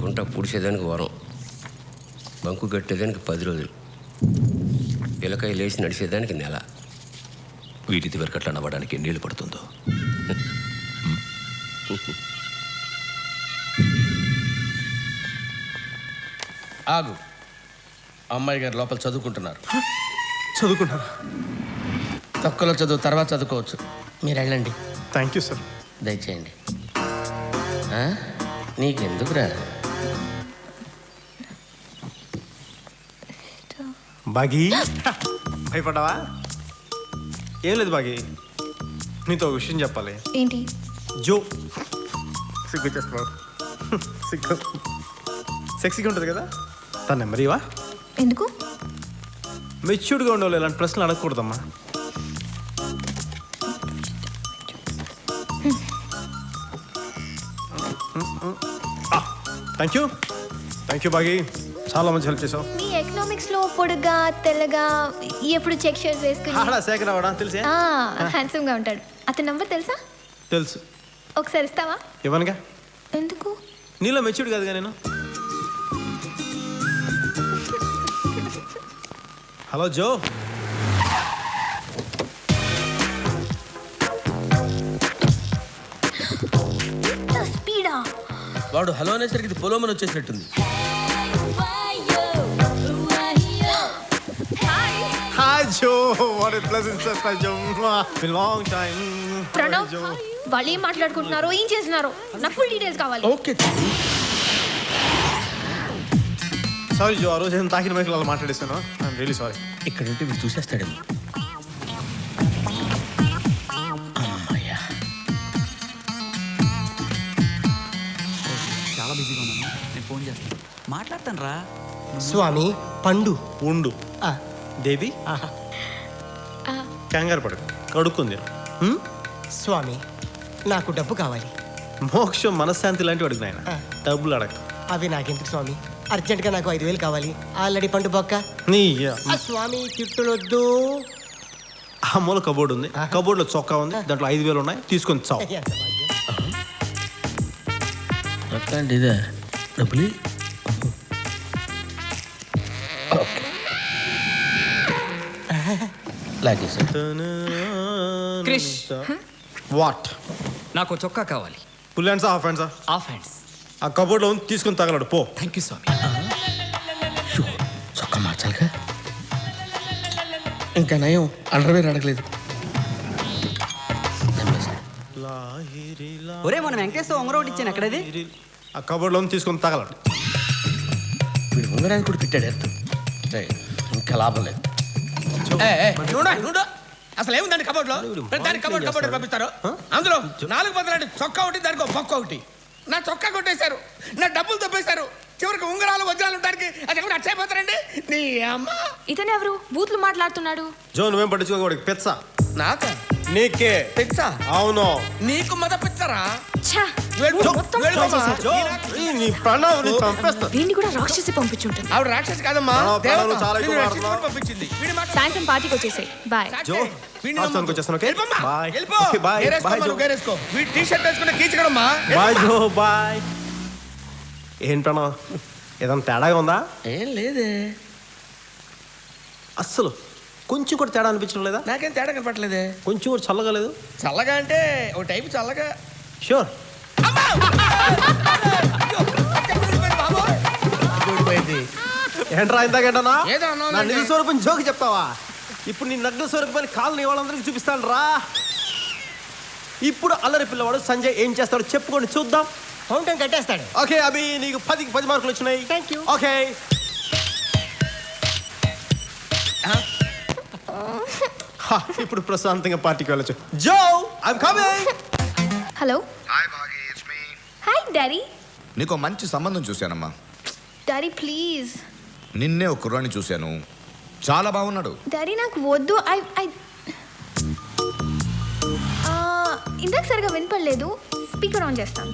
గుంట పుడిచేదానికి వరం, బంకు కట్టేదానికి 10 రోజులు, పిల్లకాయ లేచి నడిచేదానికి నెల. వీటిది వరకట్లా నవ్వడానికి ఎన్నేళ్ళు పడుతుందో. ఆగు. అమ్మాయి గారు లోపల చదువుకుంటున్నారు. చదువుకుంటారా? తక్కువలో చదువు తర్వాత చదువుకోవచ్చు. మీరు వెళ్ళండి. Thank you sir. దయచేయండి. నీకెందుకురా? బాగీ, భయపడ్డావా? ఏం లేదు బాగీ, నీతో ఒక విషయం చెప్పాలి. ఏంటి? జో సిగ్గు చేస్తున్నావు. సిగ్గు సెక్సీగా ఉంటుంది కదా, తన నెంబర్ ఇవా? ఎందుకు? మెచ్యూర్డ్గా ఉండేవాళ్ళు ఇలాంటి ప్రశ్నలు అడగకూడదమ్మా. థ్యాంక్ యూ బాగీ, చాలా మంచి హెల్ప్ చేసావు. మీ ఎకనామిక్స్ లో పొడుగ్గా తెల్లగా ఎప్పుడు చెక్ షర్ట్స్ వేసుకుని ఆడా శేఖర్ అవడా తెలిసే? హ్యాండ్సమ్ గా ఉంటాడు. అతని నంబర్ తెలుసా? తెలుసు. ఒకసారి ఇస్తావా? ఇవ్వనుగా. ఎందుకు? నీలో మెచ్యూర్డ్ కాదుగా నేను. హలో జో. స్పీడా? వాడు హలో అనేసరికి ఇది పొలోమని వచ్చేసినట్టుంది. Hi Joe, what a pleasant surprise Joe. Been long time. Pranav, వాళ్ళు ఏం మాట్లాడుకుంటున్నారో ఏం చేస్తున్నారో నాకు ఫుల్ డీటెయిల్స్ కావాలి. ఓకే. సారీ జో, ఆ రోజు నేను తాకిన మైకులు అలా మాట్లాడేస్తాను. I'm really sorry. ఇక్కడ ఉంటే వీడు చూసేస్తాడేమో. అమ్మయ్యా, చాలా బిజీగా ఉన్నాను, నేను ఫోన్ చేస్తాను. మాట్లాడతాను రా. స్వామి పండు ఉండు. దేవి కంగారు పడు, కడుక్కుంది. స్వామి నాకు డబ్బు కావాలి. మోక్షం మనశ్శాంతి లాంటివి అడుగు నాయన, డబ్బులు అడగ. అవి నాకెందుకు స్వామి, అర్జెంట్గా నాకు 5,000 కావాలి. ఆల్రెడీ పండు బొక్క. నీ స్వామి తిట్టులొద్దు. ఆ మూల కబోర్డ్ ఉంది, కబోర్డ్లో చొక్కా ఉంది, దాంట్లో 5,000 ఉన్నాయి, తీసుకొని చావు. అట్లాంటిదే డబ్బులు. క్రిష్, వాట్? నాకు చొక్కా కావాలి. ఫుల్ హ్యాండ్సా హాఫ్ హ్యాండ్సా? Half hands. ఆ కబోర్డ్లో ఉంది, తీసుకొని తగలడు పో. Thank you Swami. చొక్కా మార్చాలిగా. ఇంకా నయం అండర్వేర్ అడగలేదు. ఒరే, మన వెంకటేశ్వర ఉంగరం ఒకటి ఇచ్చాను, ఎక్కడది? ఆ కబోర్డ్లో ఉంది, తీసుకొని తగలడు. వీడు ఉంగరానికి కూడా తిట్టాడు ఎత్తు. ఇంకా లాభం లేదు. అసలు ఏముందండి కబోర్డ్ లో? దానికి కబోర్డ్ పంపిస్తారు. అందులో 4 బదులు చొక్కా ఒకటి, దానికి బొక్క ఒకటి. నా చొక్కా కొట్టేశారు, నా డబ్బులు తప్పేశారు, చివరికి ఉంగరాలు వజ్రాలు ఉంటానికి అది ఎవరు అచ్చైపోతారండి. నీ అమ్మ. ఇతను ఎవరు బూతులు మాట్లాడుతున్నాడు? జో నువ్వేం పట్టించుకోకూడదు. పెచ్చ నాకా? నీకే పిచ్చా? అవును. నీకు మద పిచ్చరా? వీడిని కూడా రాక్షసి పంపించుంటుంది. ఆవిడ రాక్షసి కాదమ్మా, పంపించింది. సాయంత్రం పార్టీకి వచ్చేసాయి. బాయ్. ఏంటన్నా ఏదన్నా తేడాగా ఉందా? ఏం లేదే. అస్సలు కొంచెం కూడా తేడా అనిపించడం లేదా? నాకేం తేడా కనపట్లేదే. కొంచెం కూడా చల్లగా లేదు? చల్లగా అంటే ఒక టైపు చల్లగా. షూర్. ఏంట్రా ఇందాకేంటన్నా నా నిజ స్వరూపం జోకి చెప్తావా? ఇప్పుడు నీ నగ్న స్వరూపాన్ని కాళ్ళని వాళ్ళందరికీ చూపిస్తాను రా. ఇప్పుడు అల్లరి పిల్లవాడు సంజయ్ ఏం చేస్తాడో చెప్పుకొని చూద్దాం. ఫౌంటైన్ కట్టేస్తాడు. ఓకే అభి, నీకు 10కి 10 మార్కులు వచ్చినాయి. Thank you. ఓకే ఇప్పుడు ప్రశాంతంగా పార్టీకి వెళ్ళొచ్చు. Jo I'm coming. Hello. Hi Bagi, it's me. Hi daddy. నీకు మంచి సంబంధం చూశానమ్మా. Daddy please. నిన్నే ఒక కుర్రాన్ని చూశాను, చాలా బాగున్నాడు. డాడీ నాకు వద్దు. ఇందాక సరిగా వినపడలేదు, స్పీకర్ ఆన్ చేస్తాను.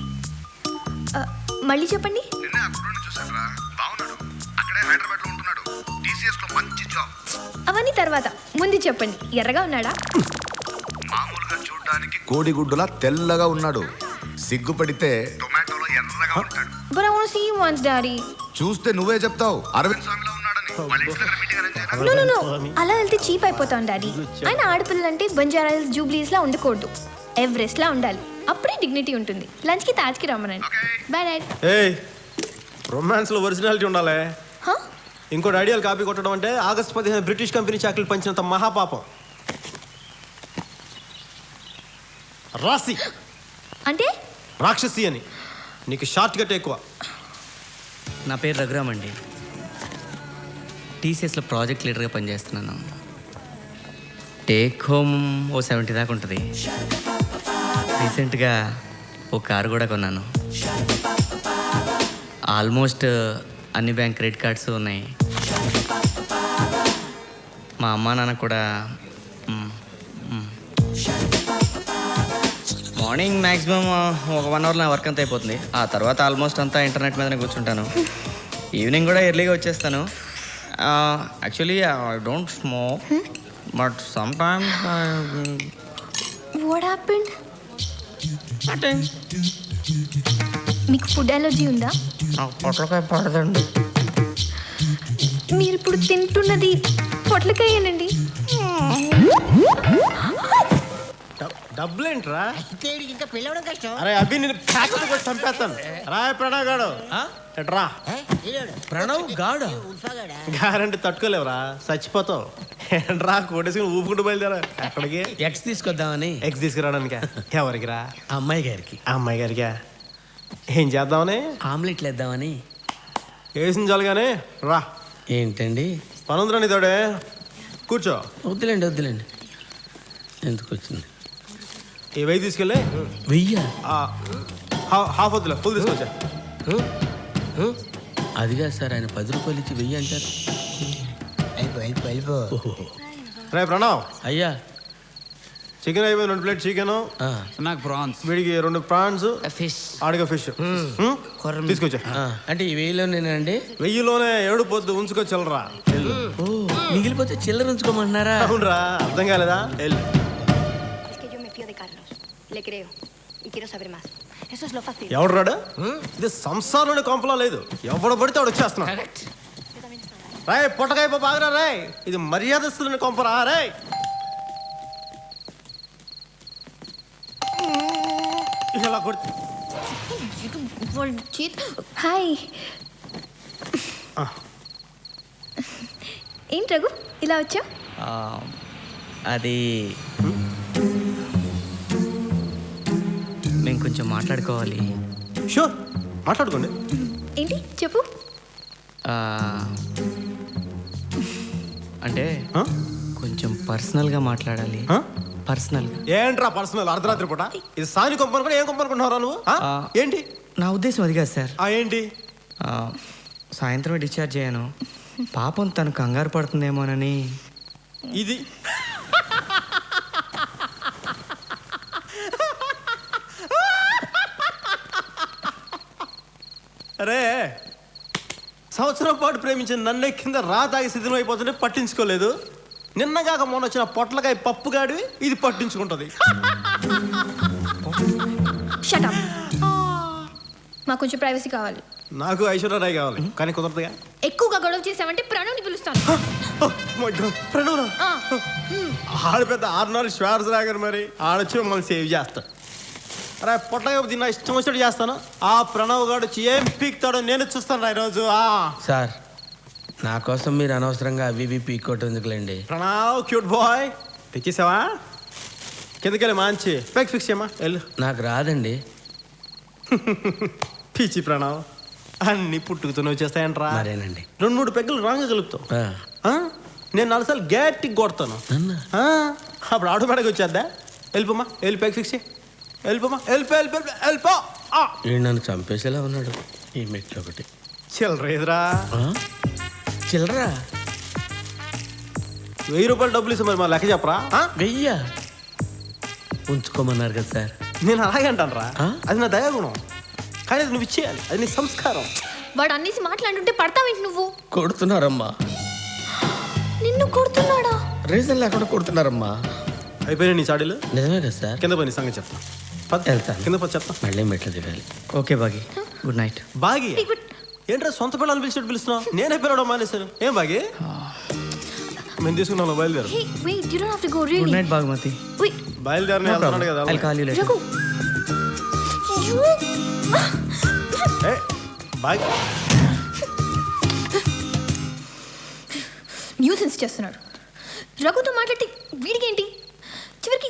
మళ్ళీ చెప్పండి. నిన్నే ఆ కుర్రాన్ని చూశానురా, బాగున్నాడు. అక్కడే హైదరాబాద్లో ఉంటున్నాడు, టీసీఎస్లో మంచి జాబ్. అవన్నీ తర్వాత, ముందు చెప్పండి. ఎర్రగా ఉన్నాడా? మామూలుగా చూడడానికి కోడిగుడ్డులా తెల్లగా ఉన్నాడు. సిగ్గుపడితే టొమాటోలో ఎర్ర ఎర్రగా ఉంటాడు. But I want to see you once, Daddy. చూస్తే నువ్వే చెప్తావు అరవింద్ స్వామి లో ఉన్నాడని. వాళ్ళ ఇంటి దగ్గర మీటింగ్ అరేంజ్ చేయరా? No, no, no. అలా వెళ్తే చీప్ అయిపోతాం డాడీ. ఆయన ఆడపిల్లలంటే బంజారా హిల్స్ జూబ్లీస్ లా ఉండకూడదు, ఎవరెస్ట్ లా ఉండాలి. అప్పుడే డిగ్నిటీ ఉంటుంది. లంచ్ కి తాజ్కి రమ్మనండి. Bye daddy. ఏయ్, రొమాన్స్లో ఒరిజినాలిటీ ఉండాలి. ఇంకోటి ఐడియాలు కాపీ కొట్టడం అంటే ఆగస్టు 15 బ్రిటిష్ కంపెనీ చాకరీలు పంచినంత మహాపాపం. రాసి అంటే రాక్షసి అని. నీకు షార్ట్ కట్ ఎక్కువ. నా పేరు రఘురామ్ అండి. టీసీఎస్లో ప్రాజెక్ట్ లీడర్గా పనిచేస్తున్నాను. టేక్ హోమ్ ఓ 70 దాకా ఉంటుంది. రీసెంట్గా ఓ కారు కూడా కొన్నాను. ఆల్మోస్ట్ అన్ని బ్యాంక్ క్రెడిట్ కార్డ్స్ ఉన్నాయి. మా అమ్మా నాన్న కూడా మార్నింగ్ మ్యాక్సిమం ఒక 1 అవర్లో నా వర్క్ అంతా అయిపోతుంది. ఆ తర్వాత ఆల్మోస్ట్ అంతా ఇంటర్నెట్ మీదనే కూర్చుంటాను. ఈవినింగ్ కూడా ఎర్లీగా వచ్చేస్తాను. Actually I don't smoke, but some times what happened? మీకు ఫుడ్ అలర్జీ ఉందా? నాకు పొట్లకాయ పడదండి. మీరు ఇప్పుడు తింటున్నది పొట్లకాయేనండి. డబ్బులేంట్రా? ఇంకా పిల్లవడం కష్టం. అరే అభి, నేను ప్యాకెట్ కూడా చంపేస్తాను. రాయ్ ప్రణవ్ గాడు రా. ప్రణవ్ గాడు గ్యారంటీ తట్టుకోలేవురా, చచ్చిపోతావు. రా కోటేసుకుని ఊపుకుంటూ బయలుదేరా. ఎక్కడికి? ఎక్స్ తీసుకొద్దామని. ఎగ్స్ తీసుకురావడానికి. ఎవరికి రా? అమ్మాయి గారికి అమ్మాయి గారికా? ఏం చేద్దామని? ఆమ్లెట్లు వేద్దామని. వేసిన చాలు కానీ రా. ఏంటండి? పనుందిరా నీతోడే, కూర్చో. వద్దులేండి ఎందుకు వచ్చింది? ఈ వెయ్యి తీసుకెళ్ళి 1000 హాఫ్ వద్దులే, ఫుల్ తీసుకొచ్చా. అదిగా సార్, ఆయన 10 రూపాయలు ఇచ్చి 1000 అంటారు. రే ప్రణవ్, అయ్యా చికెన్ అయిపోయి 2 ప్లేట్ చికెన్, నాకు ప్రాన్స్, వీడికి 2 ప్రాన్స్, ఫిష్, ఆడిగా ఫిష్ తీసుకొచ్చా. అంటే ఈ 1000లోనేనండి? 1000లోనే 7 పొద్దు ఉంచుకొచ్చలరా. ఓ, మిగిలిపోతే చిల్లర ఉంచుకోమంటున్నారా? అవునరా, అర్థం కాలేదా? వెళ్ళు. ఎవడు రాడు? ఇది సంసారంలోనే కొంపలా లేదు. ఎవడు పడితే వాడు వచ్చేస్తున్నాడు. రాయ్ పొట్టకాయ బాగా రాయ్, ఇది మర్యాదస్తున్న కొంపరా. రాయ్ ఇలా కొడుతు. హాయ్. ఏంటి రఘు ఇలా వచ్చా? అది మేము కొంచెం మాట్లాడుకోవాలి. షూర్, మాట్లాడుకోండి. ఏంటి చెప్పు. అంటే కొంచెం పర్సనల్గా మాట్లాడాలి. పర్సనల్గా. ఏంట్రా పర్సనల్? అర్ధరాత్రి పూట ఇది సాని కొంపను కూడా ఏం కొంపనుకుంటున్నారా నువ్వు? ఏంటి నా ఉద్దేశం అది కాదు సార్. ఏంటి? సాయంత్రం డిశ్చార్జ్ అయ్యాను. పాపం తను కంగారు పడుతుందేమోనని. ఇది అరే, సంవత్సరం పాటు ప్రేమించిన నన్నే కింద తాగి సిద్ధం అయిపోతుంటే పట్టించుకోలేదు. నిన్నగాక మొన్న వచ్చిన పొట్లకాయ పప్పు గాడివి ఇది పట్టించుకుంటుంది. Shut up. మాకు కొంచెం ప్రైవసీ కావాలి. నాకు ఐశ్వర్యరాయ్ కావాలి, కానీ కుదరదుగా. ఎక్కువగా గొడవ చేసావంటే ప్రణవ్ని పిలుస్తాను. ప్రణవ్ ఆడ పెద్ద 6 శ్వాసరాగర్, మరి ఆడొచ్చి మమ్మల్ని సేవ్ చేస్తా. అరే పొట్టగా తిన్నా ఇష్టం వచ్చినట్టు చేస్తాను. ఆ ప్రణవ్ గారు వచ్చి ఏం పీక్తాడో నేను చూస్తాను ఈరోజు. సార్, నా కోసం మీరు అనవసరంగా అవి పీక్కోవటం ఎందుకులేండి. ప్రణవ్ క్యూట్ బాయ్, తెచ్చేసావా? కిందకెళ్ళి మంచి పెగ్ ఫిక్స్ చేయమా. వెళ్ళు. నాకు రాదండి. పిచ్చి ప్రణవ్, అన్ని పుట్టుకుతూనే వచ్చేస్తాయంట్రా. మరేనండి. 2-3 పెగ్గులు రాంగ్ కలుపుతావు. నేను 4 సార్లు గట్టిగా కొడతాను. అప్పుడు ఆటోమేటిక్గా వచ్చేద్దా. వెళ్ళిపోమా, వెళ్ళి పెగ్ ఫిక్స్ చేయి. వెళ్ళిపోమా, వెళ్ళిపో. నన్ను చంపేసేలా ఉన్నాడు ఈ మెట్లు ఒకటి. చిల్లరేదిరా. చిల్లరా? 1000 రూపాయలు డబ్బులు ఇస్తే మరి మా లెక్క చెప్పరా? 1000 ఉంచుకోమన్నారు కదా సార్. నేను అలాగే అంటాను రా, అది నా దయాగుణం. కానీ అది నువ్వు ఇచ్చేయాలి, అది నీ సంస్కారం. వాడు అన్నేసి మాట్లాడుతుంటే పడతావేంటి నువ్వు? కొడుతున్నారమ్మా. నిన్ను కొడుతున్నాడా? రీజన్ లేకుండా కొడుతున్నారమ్మా. అయిపోయినా నీ చాడీలు? నిజమే కదా సార్. కింద పోయి నీ సంగతి చెప్తా. వెళ్తాను. కింద పోయి చెప్తా. మళ్ళీ మెట్లు దిగాలి. Okay Bagi. Good night. Bagi ఏంట్రా సొంత పిల్లలు పిలిచినట్టు పిలుస్తున్నావు? నేనే పిలవడం మానేశాను. ఏం బాగి? మేము తీసుకున్నాం, బయలుదేరు. Hey, wait, you don't have to go, good really. Night Bagumati. Wait, బయలుదేరిన వెళ్తున్నాడు కదా. I'll call you later. Raghu. You... A, Bagi nuisance చేస్తున్నాడు. రఘుతో మాట్లాడితే వీడికేంటి? చివరికి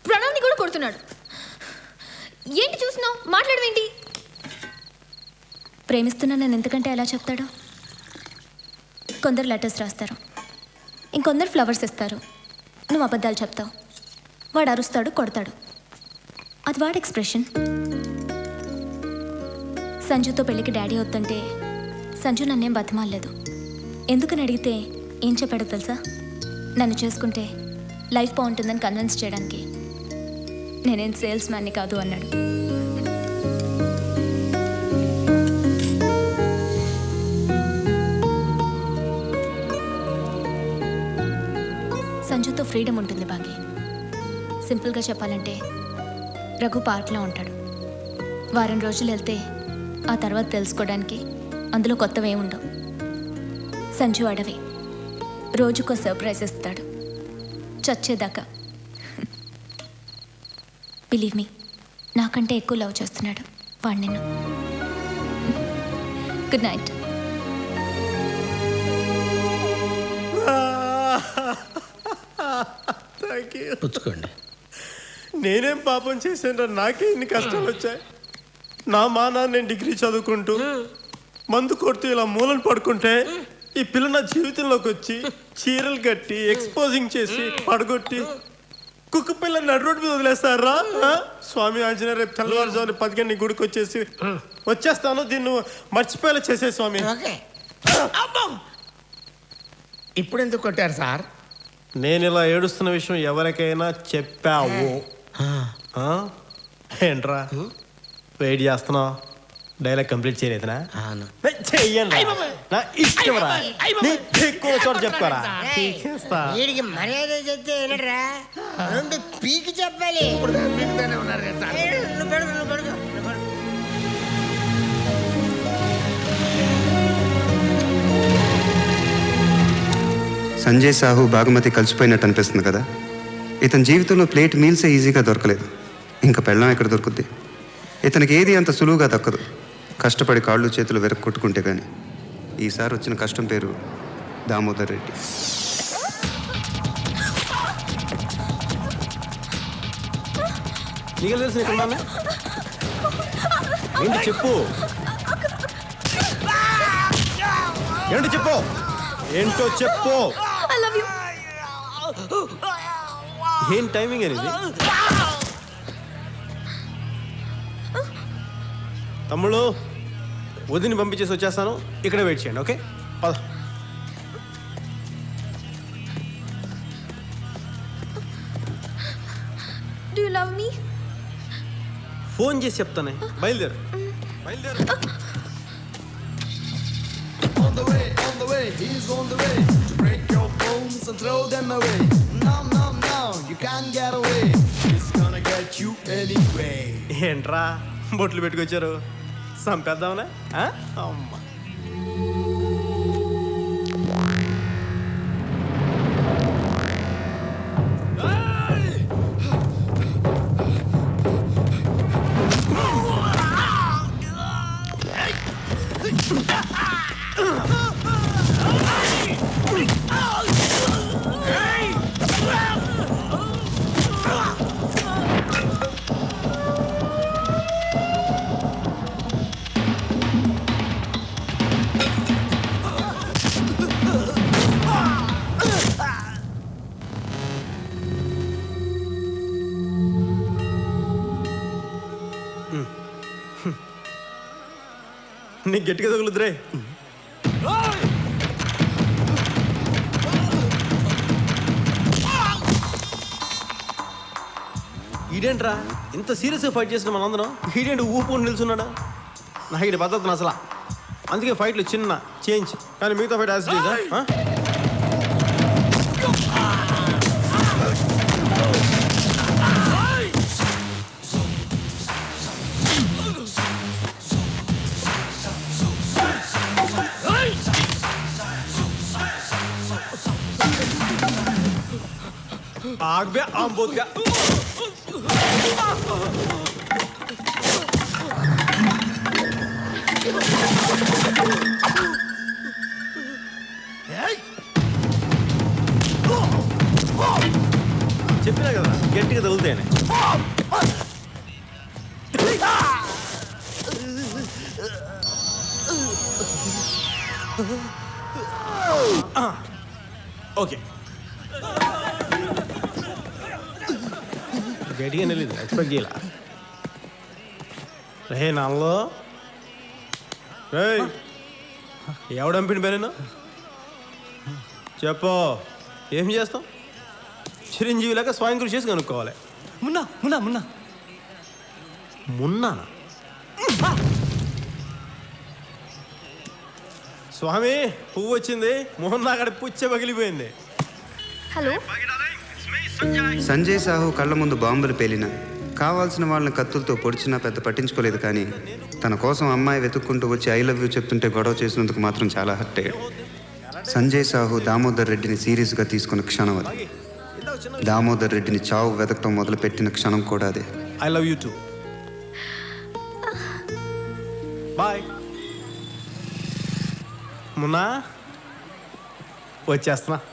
ప్రణవ్ని కూడా కొడుతున్నాడు. ఏంటి చూస్తున్నావు? మాట్లాడవేంటి? ప్రేమిస్తున్నా నన్ను ఎంతకంటే ఎలా చెప్తాడు? కొందరు లెటర్స్ రాస్తారు, ఇంకొందరు ఫ్లవర్స్ ఇస్తారు. నువ్వు అబద్ధాలు చెప్తావు. వాడు అరుస్తాడు, కొడతాడు. అది వాడి ఎక్స్ప్రెషన్. సంజుతో పెళ్ళికి డాడీ వద్దంటే సంజు నన్నేం బతిమాలలేదు. ఎందుకని అడిగితే ఏం చెప్పాడో తెలుసా? నన్ను చేసుకుంటే లైఫ్ బాగుంటుందని కన్విన్స్ చేయడానికి. నేనేం సేల్స్ మ్యాన్ని కాదు అన్నాడు. సంజుతో ఫ్రీడమ్ ఉంటుంది బాగి. సింపుల్గా చెప్పాలంటే రఘు పార్క్లో ఉంటాడు. వారం రోజులు వెళ్తే ఆ తర్వాత తెలుసుకోవడానికి అందులో కొత్తవే ఉండవు. సంజు అడవి, రోజుకో సర్ప్రైజ్ ఇస్తాడు చచ్చేదాకా. బిలీవ్ మీ, నాకంటే ఎక్కువ లవ్ చేస్తున్నాడు వాడు నిన్ను. Good night. Thank you. పుచ్చుకోండి. నేనేం పాపం చేశాను? నాకే ఇన్ని కష్టాలు వచ్చాయి. నా మానాన్ని నేను డిగ్రీ చదువుకుంటూ మందు కొడుతూ ఇలా మూలను పడుకుంటే ఈ పిల్ల నా జీవితంలోకి వచ్చి చీరలు కట్టి ఎక్స్పోజింగ్ చేసి పడగొట్టి కుక్క పిల్ల నడు రోడ్డు మీద వదిలేస్తారా? స్వామి ఆంజనేయ, రేపు తెల్లవారుజామున 10 గంటల గుడికి వచ్చేసి వచ్చేస్తాను, దీన్ని మర్చిపోయేలా చేసే స్వామి. ఇప్పుడు ఎందుకు కొట్టారు సార్? నేను ఇలా ఏడుస్తున్న విషయం ఎవరికైనా చెప్పావు? ఏంట్రా వెయిట్ చేస్తున్నావు? డైలాగ్ కంప్లీట్ చేయలేదునా? చెయ్యండి, నా ఇష్టంరా. ఎక్కువ చోట చెప్తారా? వీడికి మర్యాద చెప్తే ఏంటరా, రెండు పీకి చెప్పాలి. మీకుతానే ఉన్నారు కదా సార్. నువ్వు పెడుకు, నువ్వు పెడుకు, నువ్వు పెడుకు. సంజయ్ సాహు బాగుమతి కలిసిపోయినట్టు అనిపిస్తుంది కదా. ఇతని జీవితంలో ప్లేట్ మీల్సే ఈజీగా దొరకలేదు, ఇంకా పెళ్ళం ఎక్కడ దొరుకుద్ది? ఇతనికి ఏది అంత సులువుగా దక్కదు. కష్టపడి కాళ్ళు చేతులు వెరక్కొట్టుకుంటే కానీ. ఈసారి వచ్చిన కష్టం పేరు దామోదర్ రెడ్డి. నీకు తెలిసిన ఇక్కడ ఉన్నానా? ఏంటి చెప్పు, ఏంటి చెప్పు, ఏంటో చెప్పు. I love you. ఏం టైమింగ్ అనేది? తమ్ముళ్ళు, వదిని పంపించేసి వచ్చేస్తాను, ఇక్కడే వెయిట్ చేయండి. ఓకే, పద. Do you love me? Phone చేసి చెప్తానే. బయలుదేరు, బయలుదేరు. On the way, he's on the way to break your bones and throw them away. No, no, no, you can't get away. He's gonna get you anyway. ఏంట్రా బొట్లు పెట్టుకొచ్చారు? సంపేద్దామనే? అమ్మ, నీకు గట్టిగా తగులుద్రే. ఈడేంట్రా ఇంత సీరియస్గా ఫైట్ చేసిన మనందరం, ఈడేంటి ఊపుకొని నిల్చున్నాడా? నాకు ఇది పద్ధతి అసలు. అందుకే ఫైట్లు చిన్న చేంజ్, కానీ మిగతా ఫైట్ యాజ్ ఇట్ ఈజ్. ఆగ్ బే ఆంబోద్గా చెప్పినా కదా గట్టిగా తగులుతాయని. ఓకే గట్టిగా వెళ్ళింది ఎక్స్పెక్ట్ చేయాల. రే నాలో రే ఎవడంపిన పేరేనా చెప్పు. ఏం చేస్తాం? చిరంజీవి లాగా స్వయం కృషి చేసి కనుక్కోవాలి. మున్నా మున్నా మున్నా మున్నా స్వామి పువ్వు వచ్చింది, మొహన్ నాగడి పుచ్చ పగిలిపోయింది. హలో సంజయ్ సాహు కళ్ళ ముందు బాంబులు పేలినా, కావాల్సిన వాళ్ళని కత్తులతో పొడిచినా పెద్ద పట్టించుకోలేదు. కానీ తన కోసం అమ్మాయి వెతుక్కుంటూ వచ్చి ఐ లవ్ యూ చెప్తుంటే గొడవ చేసినందుకు మాత్రం చాలా హర్ట్ అయ్యాడు. సంజయ్ సాహు దామోదర్ రెడ్డిని సీరియస్గా తీసుకున్న క్షణం అది. దామోదర్ రెడ్డిని చావు వెతకటం మొదలుపెట్టిన క్షణం కూడా అదే. I love you too. Bye. Munna వచ్చేస్తున్నా.